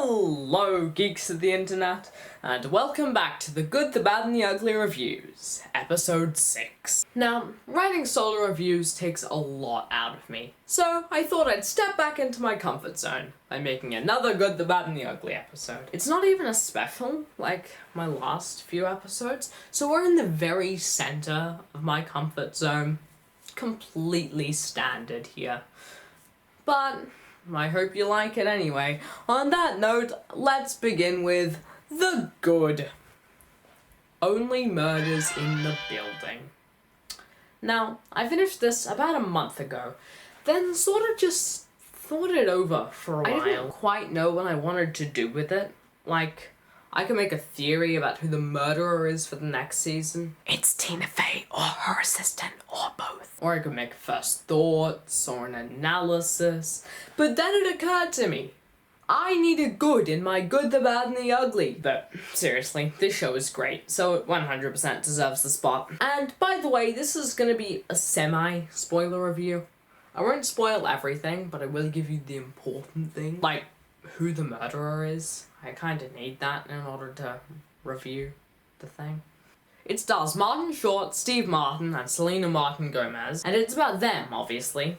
Hello, geeks of the internet, and welcome back to the Good, the Bad, and the Ugly Reviews, episode 6. Now, writing solo reviews takes a lot out of me, so I thought I'd step back into my comfort zone by making another Good, the Bad, and the Ugly episode. It's not even a special, like my last few episodes, so we're in the very center of my comfort zone. Completely standard here. But I hope you like it anyway. On that note, let's begin with the good. Only murders in the building. Now, I finished this about a month ago, then sort of just thought it over for a while. I didn't quite know what I wanted to do with it. Like, I could make a theory about who the murderer is for the next season. It's Tina Fey or her assistant or both. Or I could make first thoughts or an analysis. But then it occurred to me, I need a good in my Good, the Bad, and the Ugly. But seriously, this show is great, so it 100% deserves the spot. And by the way, this is gonna be a semi-spoiler review. I won't spoil everything, but I will give you the important thing. Like, who the murderer is. I kinda need that in order to review the thing. It stars Martin Short, Steve Martin, and Selena Martin Gomez, and it's about them, obviously.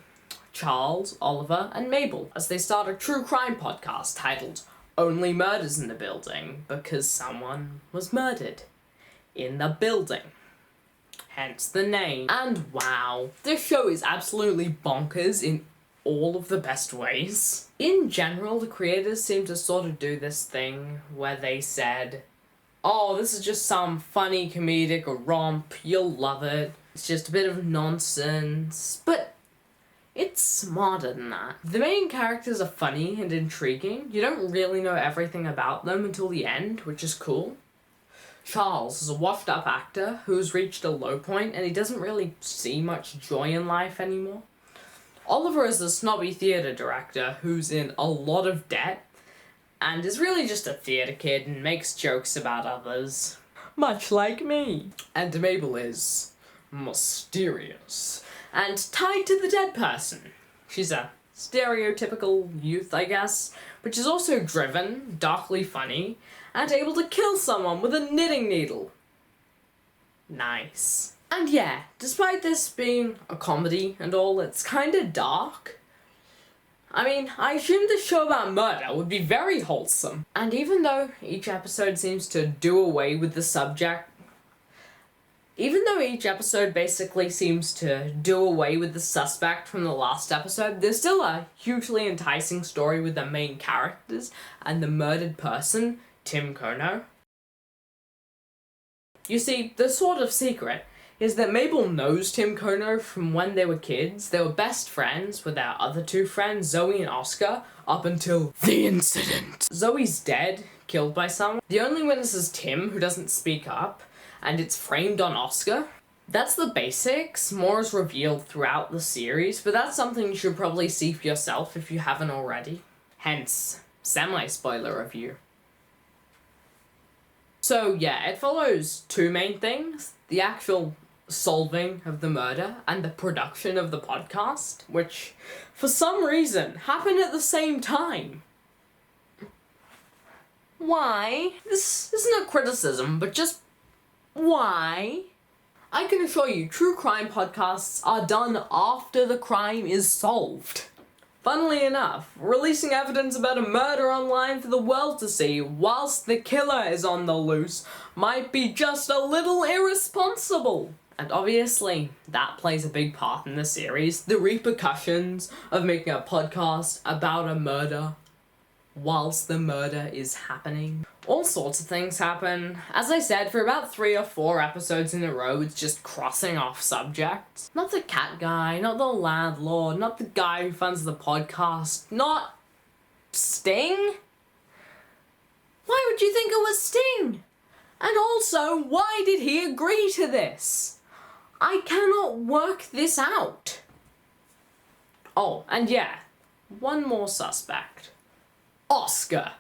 Charles, Oliver, and Mabel, as they start a true crime podcast titled Only Murders in the Building, because someone was murdered in the building. Hence the name. And wow, this show is absolutely bonkers in all of the best ways. In general, the creators seem to sort of do this thing where they said, oh, this is just some funny comedic romp, you'll love it, it's just a bit of nonsense, but it's smarter than that. The main characters are funny and intriguing. You don't really know everything about them until the end, which is cool. Charles is a washed-up actor who's reached a low point and he doesn't really see much joy in life anymore. Oliver is a snobby theatre director who's in a lot of debt and is really just a theatre kid and makes jokes about others. Much like me. And Mabel is mysterious and tied to the dead person. She's a stereotypical youth, I guess, but she's also driven, darkly funny, and able to kill someone with a knitting needle. Nice. And yeah, despite this being a comedy and all, it's kinda dark. I mean, I assumed the show about murder would be very wholesome. And even though each episode seems to do away with the subject, basically seems to do away with the suspect from the last episode, there's still a hugely enticing story with the main characters and the murdered person, Tim Kono. You see, the sort of secret is that Mabel knows Tim Kono from when they were kids. They were best friends with their other two friends, Zoe and Oscar, up until the incident. Zoe's dead, killed by someone. The only witness is Tim, who doesn't speak up, and it's framed on Oscar. That's the basics. More is revealed throughout the series, but that's something you should probably see for yourself if you haven't already. Hence, semi-spoiler review. So yeah, it follows two main things. The actual solving of the murder and the production of the podcast, which for some reason happened at the same time. Why? This isn't a criticism, but just why? I can assure you, true crime podcasts are done after the crime is solved. Funnily enough, releasing evidence about a murder online for the world to see whilst the killer is on the loose might be just a little irresponsible. And obviously, that plays a big part in the series. The repercussions of making a podcast about a murder whilst the murder is happening. All sorts of things happen. As I said, for about 3 or 4 episodes in a row, it's just crossing off subjects. Not the cat guy, not the landlord, not the guy who funds the podcast, not Sting? Why would you think it was Sting? And also, why did he agree to this? I cannot work this out. Oh, and yeah, one more suspect. Oscar.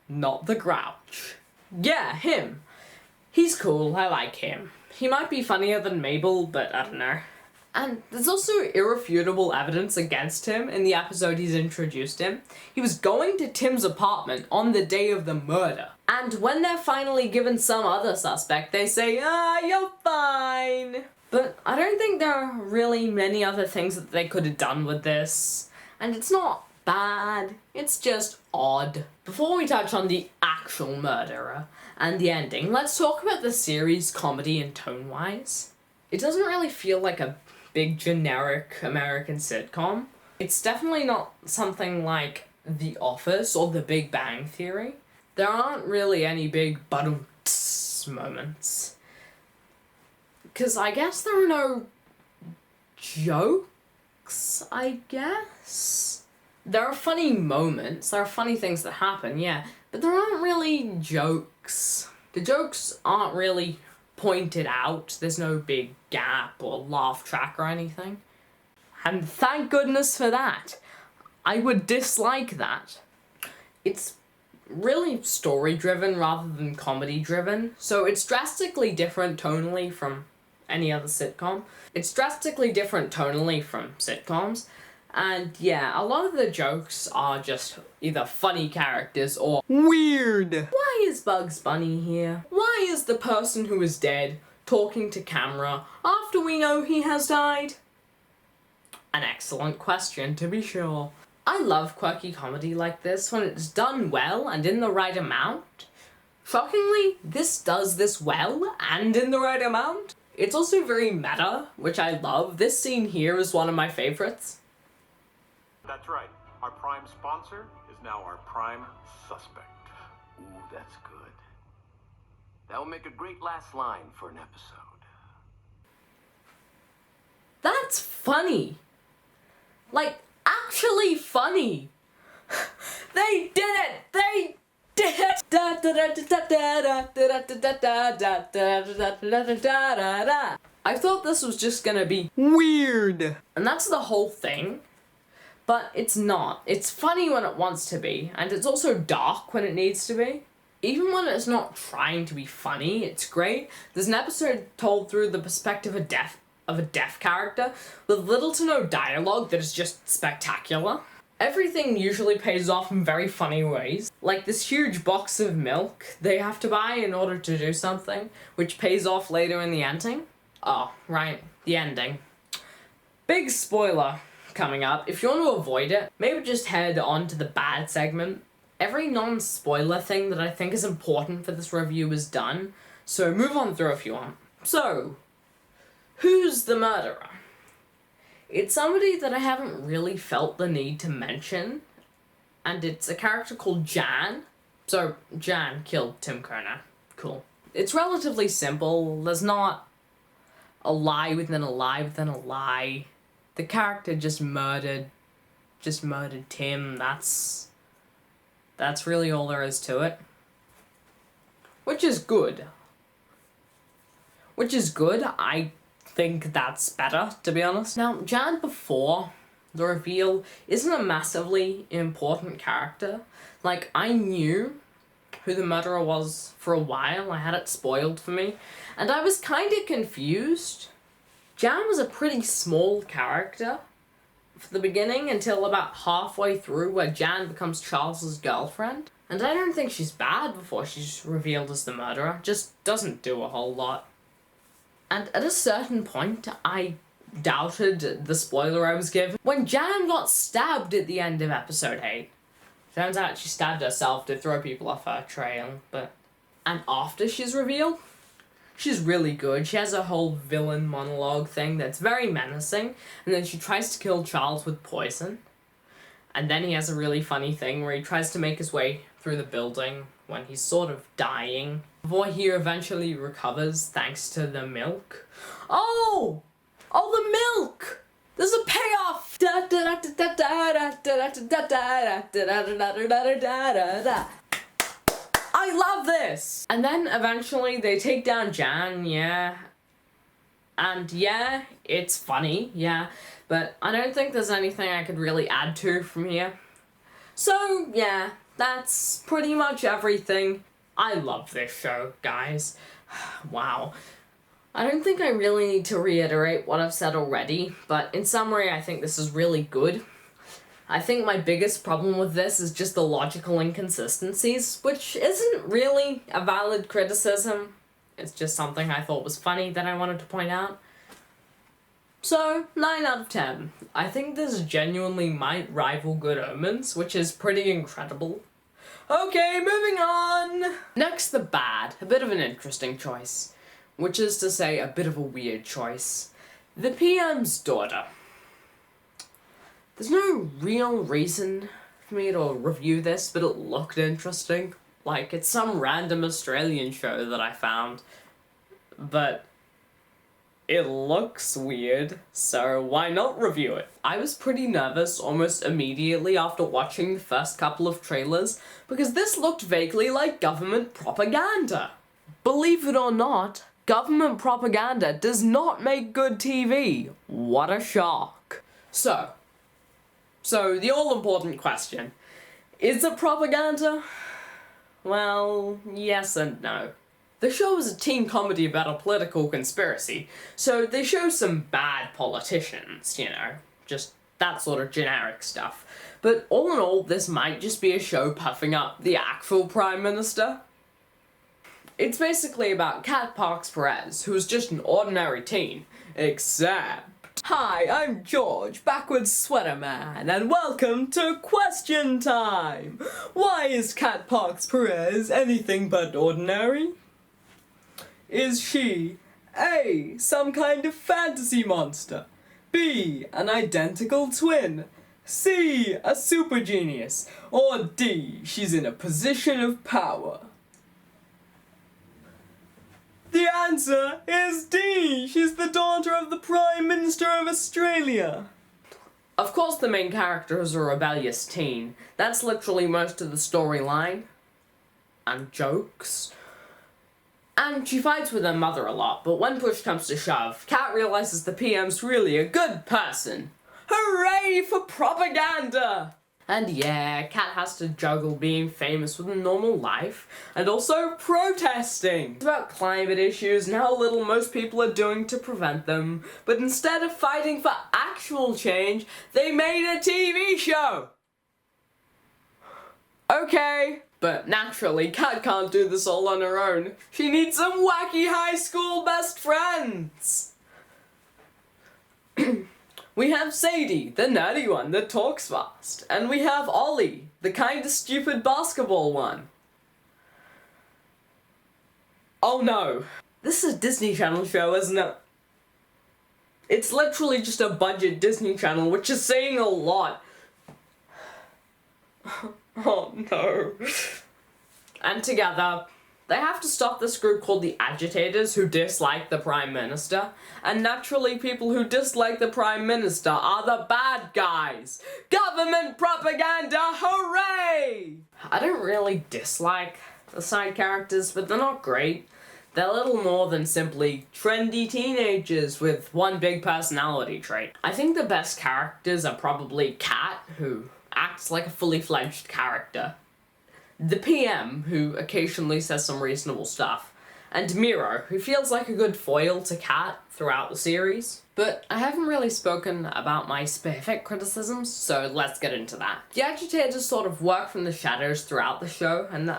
Not the Grouch. Yeah, him. He's cool, I like him. He might be funnier than Mabel, but I don't know. And there's also irrefutable evidence against him in the episode he's introduced him. He was going to Tim's apartment on the day of the murder. And when they're finally given some other suspect, they say, you're fine. But I don't think there are really many other things that they could have done with this. And it's not bad, it's just odd. Before we touch on the actual murderer and the ending, let's talk about the series' comedy and tone-wise. It doesn't really feel like a big generic American sitcom. It's definitely not something like The Office or The Big Bang Theory. There aren't really any big ba-dum-tss moments. Because I guess there are no jokes, I guess? There are funny moments, there are funny things that happen, yeah, but there aren't really jokes. The jokes aren't really pointed out, there's no big gap or laugh track or anything. And thank goodness for that. I would dislike that. It's really story-driven rather than comedy-driven, so it's drastically different tonally from any other sitcom. It's drastically different tonally from sitcoms, and yeah, a lot of the jokes are just either funny characters or weird. Why is Bugs Bunny here? Why is the person who is dead talking to camera after we know he has died? An excellent question, to be sure. I love quirky comedy like this when it's done well and in the right amount. Shockingly, this does this well and in the right amount. It's also very meta, which I love. This scene here is one of my favorites. That's right. Our prime sponsor is now our prime suspect. Ooh, that's good. That will make a great last line for an episode. That's funny. Like, actually funny. They did it! They did it! I thought this was just gonna be weird. And that's the whole thing. But it's not. It's funny when it wants to be, and it's also dark when it needs to be. Even when it's not trying to be funny, it's great. There's an episode told through the perspective of a deaf character with little to no dialogue that is just spectacular. Everything usually pays off in very funny ways. Like this huge box of milk they have to buy in order to do something, which pays off later in the ending. Oh, right, the ending. Big spoiler coming up. If you want to avoid it, maybe just head on to the bad segment. Every non-spoiler thing that I think is important for this review is done, so move on through if you want. So, who's the murderer? It's somebody that I haven't really felt the need to mention, and it's a character called Jan. So, Jan killed Tim Kerner. Cool. It's relatively simple. There's not a lie within a lie within a lie. The character just murdered Tim. That's really all there is to it. Which is good. I think that's better, to be honest. Now, Jan before the reveal isn't a massively important character. Like, I knew who the murderer was for a while. I had it spoiled for me. And I was kind of confused. Jan was a pretty small character for the beginning until about halfway through where Jan becomes Charles's girlfriend. And I don't think she's bad before she's revealed as the murderer. Just doesn't do a whole lot. And at a certain point, I doubted the spoiler I was given. When Jan got stabbed at the end of episode 8. Turns out she stabbed herself to throw people off her trail, but... And after she's revealed, she's really good. She has a whole villain monologue thing that's very menacing, and then she tries to kill Charles with poison. And then he has a really funny thing where he tries to make his way through the building when he's sort of dying, before he eventually recovers thanks to the milk. Oh! Oh, the milk! There's a payoff! I love this! And then eventually they take down Jan, yeah. And yeah, it's funny, yeah. But I don't think there's anything I could really add to from here. So, yeah, that's pretty much everything. I love this show, guys. Wow. I don't think I really need to reiterate what I've said already, but in summary, I think this is really good. I think my biggest problem with this is just the logical inconsistencies, which isn't really a valid criticism. It's just something I thought was funny that I wanted to point out. So, 9 out of 10. I think this genuinely might rival Good Omens, which is pretty incredible. Okay, moving on! Next, the bad. A bit of an interesting choice. Which is to say, a bit of a weird choice. The PM's daughter. There's no real reason for me to review this, but it looked interesting. Like, it's some random Australian show that I found. But it looks weird, so why not review it? I was pretty nervous almost immediately after watching the first couple of trailers, because this looked vaguely like government propaganda. Believe it or not, government propaganda does not make good TV. What a shock. So the all-important question. Is it propaganda? Well, yes and no. The show is a teen comedy about a political conspiracy, so they show some bad politicians, you know, just that sort of generic stuff. But all in all, this might just be a show puffing up the actual Prime Minister. It's basically about Kat Parks-Perez, who's just an ordinary teen, except... Hi, I'm George, backwards sweater man, and welcome to Question Time! Why is Kat Parks-Perez anything but ordinary? Is she A. some kind of fantasy monster, B. an identical twin, C. a super genius, or D. she's in a position of power? The answer is D! She's the daughter of the Prime Minister of Australia! Of course the main character is a rebellious teen. That's literally most of the storyline. And jokes. And she fights with her mother a lot, but when push comes to shove, Kat realizes the PM's really a good person. Hooray for propaganda! And yeah, Kat has to juggle being famous with a normal life, and also protesting. It's about climate issues and how little most people are doing to prevent them, but instead of fighting for actual change, they made a TV show! Okay. But naturally, Kat can't do this all on her own. She needs some wacky high school best friends! We have Sadie, the nerdy one that talks fast. And we have Ollie, the kinda stupid basketball one. Oh no. This is a Disney Channel show, isn't it? It's literally just a budget Disney Channel, which is saying a lot. Oh no. And together, they have to stop this group called the Agitators who dislike the Prime Minister. And naturally, people who dislike the Prime Minister are the bad guys. Government propaganda, hooray! I don't really dislike the side characters, but they're not great. They're little more than simply trendy teenagers with one big personality trait. I think the best characters are probably Kat, who acts like a fully fledged character, the PM, who occasionally says some reasonable stuff, and Miro, who feels like a good foil to Kat throughout the series. But I haven't really spoken about my specific criticisms, so let's get into that. The Agitators sort of work from the shadows throughout the show, and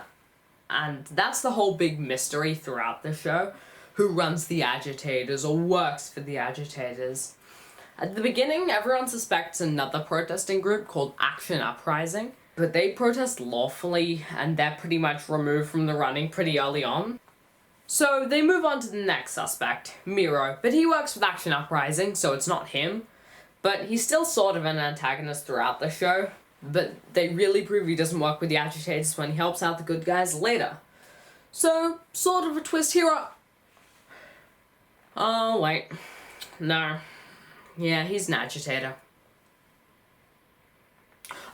that's the whole big mystery throughout the show. Who runs the Agitators or works for the Agitators? At the beginning, everyone suspects another protesting group called Action Uprising, but they protest lawfully and they're pretty much removed from the running pretty early on. So they move on to the next suspect, Miro, but he works with Action Uprising, so it's not him. But he's still sort of an antagonist throughout the show, but they really prove he doesn't work with the Agitators when he helps out the good guys later. So, sort of a twist here. Oh, wait. No. Yeah, he's an agitator.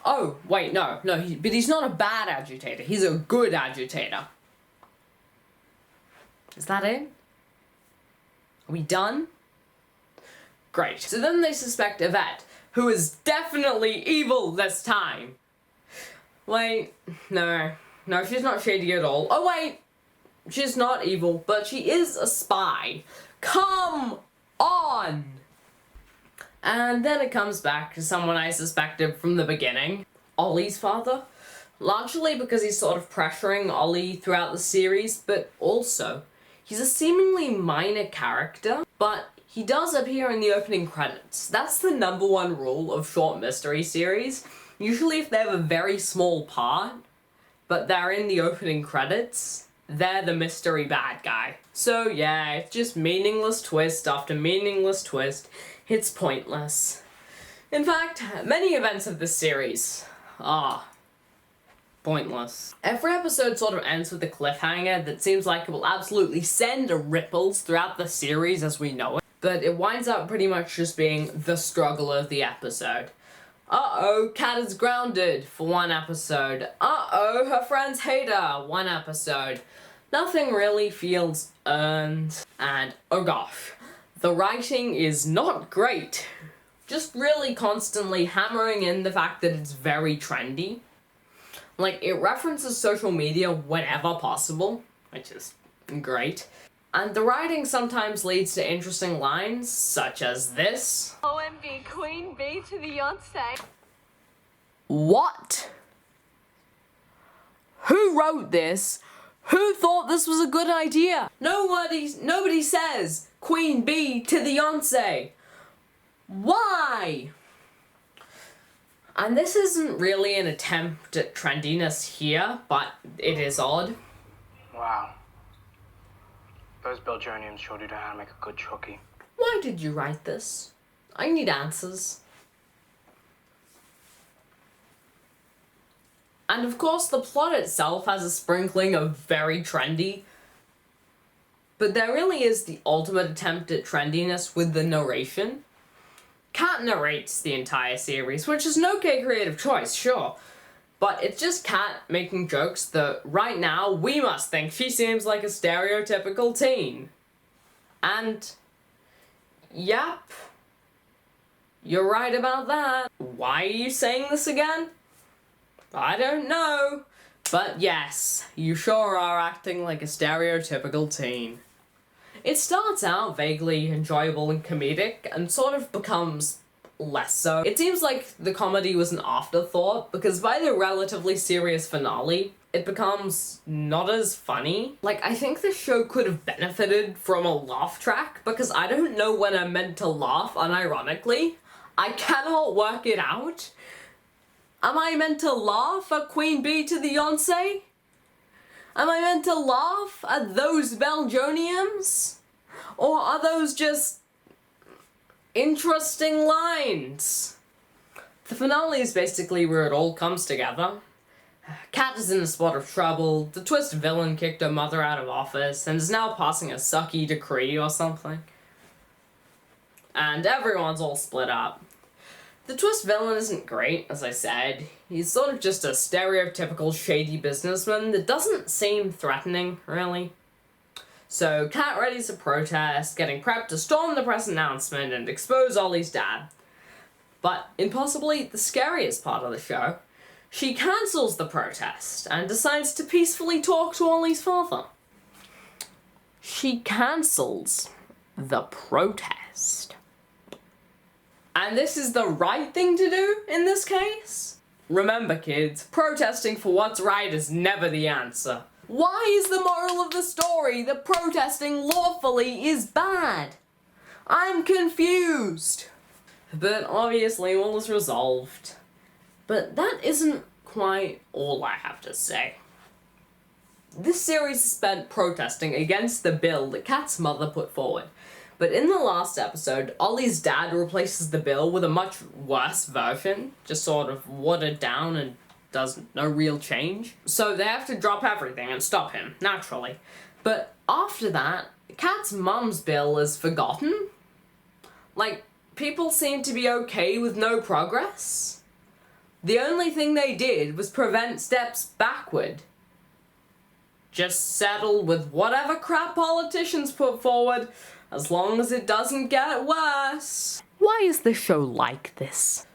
Oh, wait, no, but he's not a bad agitator. He's a good agitator. Is that it? Are we done? Great. So then they suspect Yvette, who is definitely evil this time. Wait, no, she's not shady at all. Oh, wait! She's not evil, but she is a spy. Come on! And then it comes back to someone I suspected from the beginning. Ollie's father. Largely because he's sort of pressuring Ollie throughout the series, but also, he's a seemingly minor character, but he does appear in the opening credits. That's the #1 rule of short mystery series. Usually if they have a very small part, but they're in the opening credits, they're the mystery bad guy. So yeah, it's just meaningless twist after meaningless twist. It's pointless. In fact, many events of this series are pointless. Every episode sort of ends with a cliffhanger that seems like it will absolutely send ripples throughout the series as we know it, but it winds up pretty much just being the struggle of the episode. Uh-oh, Kat is grounded for one episode. Uh-oh, her friends hate her, one episode. Nothing really feels earned, and oh gosh, the writing is not great. Just really constantly hammering in the fact that it's very trendy. Like, it references social media whenever possible, which is great. And the writing sometimes leads to interesting lines, such as this. OMB, Queen Bee to the Yonsei. What? Who wrote this? Who thought this was a good idea? Nobody says Queen Bee to the Yonsei. Why? And this isn't really an attempt at trendiness here, but it is odd. Wow. Those Belgians sure do know how to make a good chalky. Why did you write this? I need answers. And of course, the plot itself has a sprinkling of very trendy, but there really is the ultimate attempt at trendiness with the narration. Kat narrates the entire series, which is an okay creative choice, sure. But it's just Kat making jokes that right now we must think she seems like a stereotypical teen. And, yep, you're right about that. Why are you saying this again? I don't know. But yes, you sure are acting like a stereotypical teen. It starts out vaguely enjoyable and comedic, and sort of becomes less so. It seems like the comedy was an afterthought, because by the relatively serious finale, it becomes not as funny. Like, I think the show could have benefited from a laugh track, because I don't know when I'm meant to laugh unironically. I cannot work it out. Am I meant to laugh at Queen Bee to the Yonsei? Am I meant to laugh at those Belgians? Or are those just interesting lines? The finale is basically where it all comes together. Kat is in a spot of trouble, the twist villain kicked her mother out of office and is now passing a sucky decree or something. And everyone's all split up. The twist villain isn't great, as I said. He's sort of just a stereotypical shady businessman that doesn't seem threatening, really. So Kat readies a protest, getting prepped to storm the press announcement and expose Ollie's dad. But in possibly the scariest part of the show, she cancels the protest and decides to peacefully talk to Ollie's father. She cancels the protest. And this is the right thing to do in this case? Remember, kids, protesting for what's right is never the answer. Why is the moral of the story that protesting lawfully is bad? I'm confused. But obviously all is resolved. But that isn't quite all I have to say. This series is spent protesting against the bill that Kat's mother put forward. But in the last episode, Ollie's dad replaces the bill with a much worse version, just sort of watered down and does no real change. So they have to drop everything and stop him, naturally. But after that, Kat's mum's bill is forgotten. Like, people seem to be okay with no progress. The only thing they did was prevent steps backward. Just settle with whatever crap politicians put forward, as long as it doesn't get worse. Why is this show like this?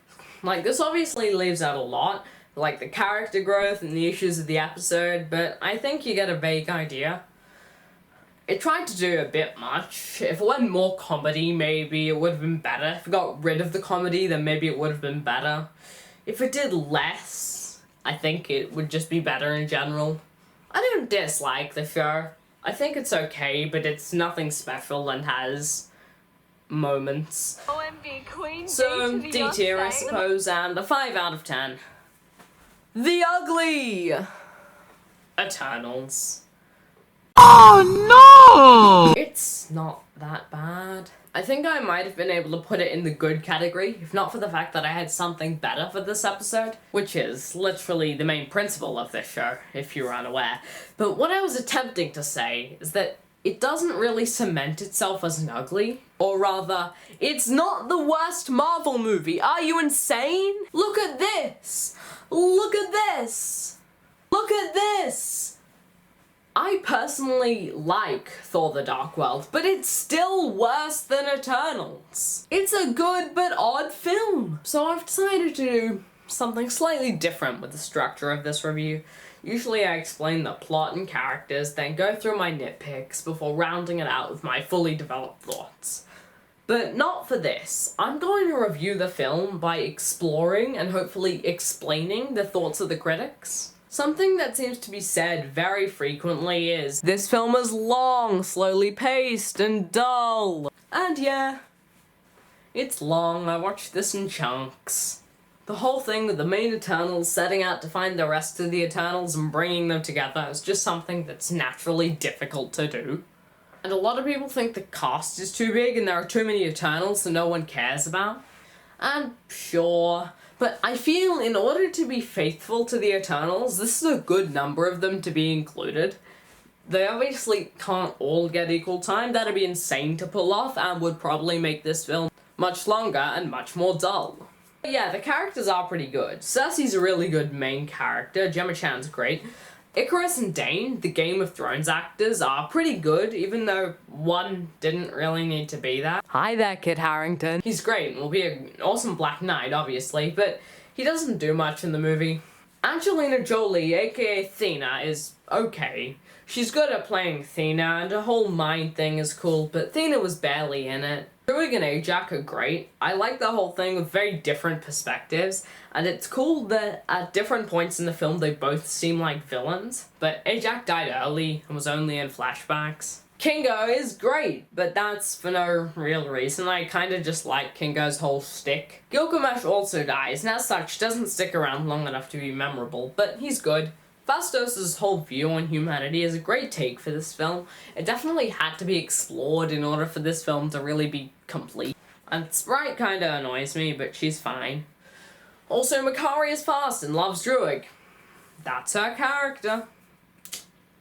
Like, this obviously leaves out a lot, like the character growth and the issues of the episode, but I think you get a vague idea. It tried to do a bit much. If it went more comedy, maybe it would have been better. If it got rid of the comedy, then maybe it would have been better. If it did less, I think it would just be better in general. I don't dislike the show. I think it's okay, but it's nothing special and has moments. OMG, Queen So, B to the D tier, I Yonsei. suppose, and a 5 out of 10. The Ugly! Eternals. Oh no! It's not that bad. I think I might have been able to put it in the good category, if not for the fact that I had something better for this episode, which is literally the main principle of this show, if you're unaware. But what I was attempting to say is that it doesn't really cement itself as an ugly, or rather, it's not the worst Marvel movie. Are you insane? Look at this! Look at this! Look at this! I personally like Thor: The Dark World, but it's still worse than Eternals. It's a good but odd film, so I've decided to do something slightly different with the structure of this review. Usually I explain the plot and characters, then go through my nitpicks before rounding it out with my fully developed thoughts. But not for this. I'm going to review the film by exploring and hopefully explaining the thoughts of the critics. Something that seems to be said very frequently is, this film is long, slowly paced, and dull. And yeah, it's long. I watched this in chunks. The whole thing with the main Eternals setting out to find the rest of the Eternals and bringing them together is just something that's naturally difficult to do. And a lot of people think the cast is too big and there are too many Eternals that no one cares about. And sure, but I feel in order to be faithful to the Eternals, this is a good number of them to be included. They obviously can't all get equal time. That'd be insane to pull off and would probably make this film much longer and much more dull. But yeah, the characters are pretty good. Cersei's a really good main character. Gemma Chan's great. Icarus and Dane, the Game of Thrones actors, are pretty good, even though one didn't really need to be that. Hi there, Kit Harington. He's great and will be an awesome Black Knight, obviously, but he doesn't do much in the movie. Angelina Jolie, aka Athena, is okay. She's good at playing Athena, and her whole mind thing is cool, but Athena was barely in it. Druig and Ajax are great. I like the whole thing with very different perspectives, and it's cool that at different points in the film they both seem like villains, but Ajax died early and was only in flashbacks. Kingo is great, but that's for no real reason. I kinda just like Kingo's whole shtick. Gilgamesh also dies, and as such doesn't stick around long enough to be memorable, but he's good. Phastos' whole view on humanity is a great take for this film. It definitely had to be explored in order for this film to really be complete. And Sprite kinda annoys me, but she's fine. Also, Makari is fast and loves Druig. That's her character.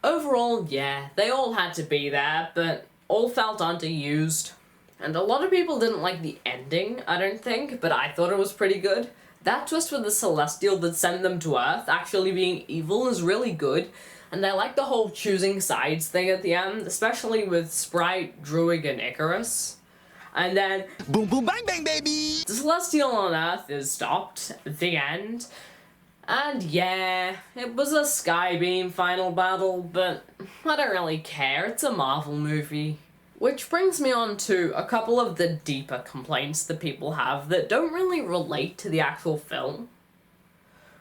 Overall, yeah, they all had to be there, but all felt underused. And a lot of people didn't like the ending, I don't think, but I thought it was pretty good. That twist with the Celestial that sent them to Earth actually being evil is really good, and I like the whole choosing sides thing at the end, especially with Sprite, Druig, and Icarus. And then, boom boom bang bang baby! The Celestial on Earth is stopped at the end. And yeah, it was a Skybeam final battle, but I don't really care, it's a Marvel movie. Which brings me on to a couple of the deeper complaints that people have that don't really relate to the actual film.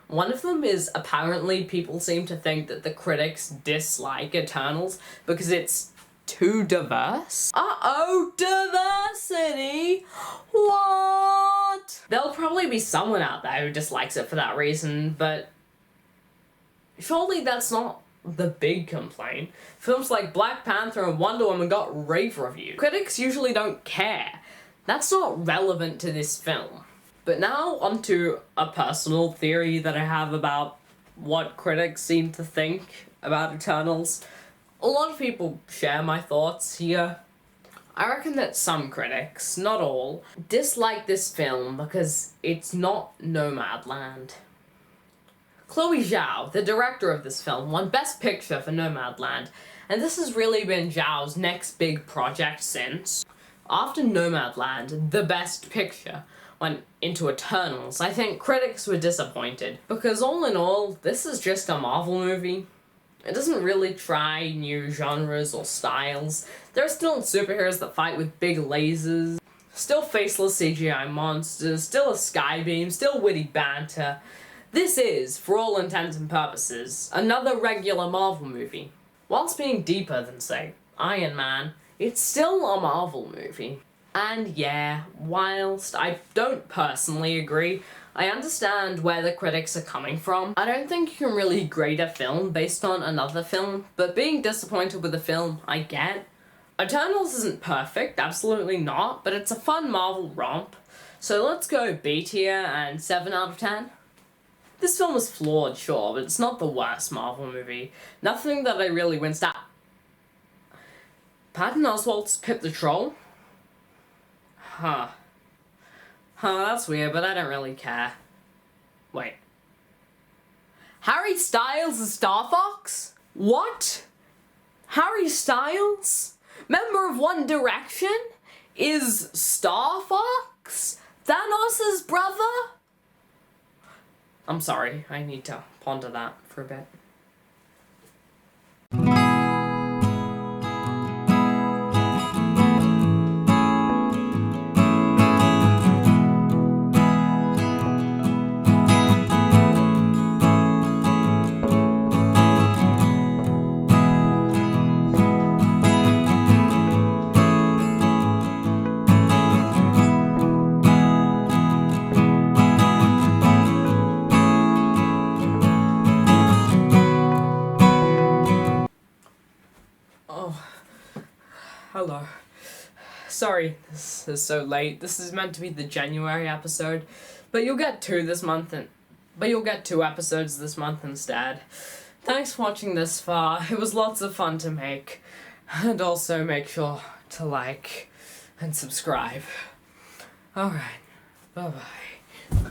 One of them is apparently people seem to think that the critics dislike Eternals because it's too diverse. Uh-oh, diversity! What? There'll probably be someone out there who dislikes it for that reason, but surely that's not the big complaint. Films like Black Panther and Wonder Woman got rave reviews. Critics usually don't care. That's not relevant to this film. But now onto a personal theory that I have about what critics seem to think about Eternals. A lot of people share my thoughts here. I reckon that some critics, not all, dislike this film because it's not Nomadland. Chloe Zhao, the director of this film, won Best Picture for Nomadland, and this has really been Zhao's next big project since. After Nomadland, the Best Picture went into Eternals. I think critics were disappointed, because all in all, this is just a Marvel movie. It doesn't really try new genres or styles. There are still superheroes that fight with big lasers, still faceless CGI monsters, still a skybeam, still witty banter. This is, for all intents and purposes, another regular Marvel movie. Whilst being deeper than, say, Iron Man, it's still a Marvel movie. And yeah, whilst I don't personally agree, I understand where the critics are coming from. I don't think you can really grade a film based on another film, but being disappointed with a film, I get. Eternals isn't perfect, absolutely not, but it's a fun Marvel romp. So let's go B tier and 7 out of 10. This film is flawed, sure, but it's not the worst Marvel movie. Nothing that I really winced at. Patton Oswalt's Pip the Troll? Huh, that's weird, but I don't really care. Wait. Harry Styles is Star Fox? What? Harry Styles? Member of One Direction? Is Star Fox Thanos' brother? I'm sorry, I need to ponder that for a bit. Hello. Sorry, this is so late. This is meant to be the January episode, but you'll get two episodes this month instead. Thanks for watching this far. It was lots of fun to make. And also make sure to like and subscribe. Alright, bye-bye.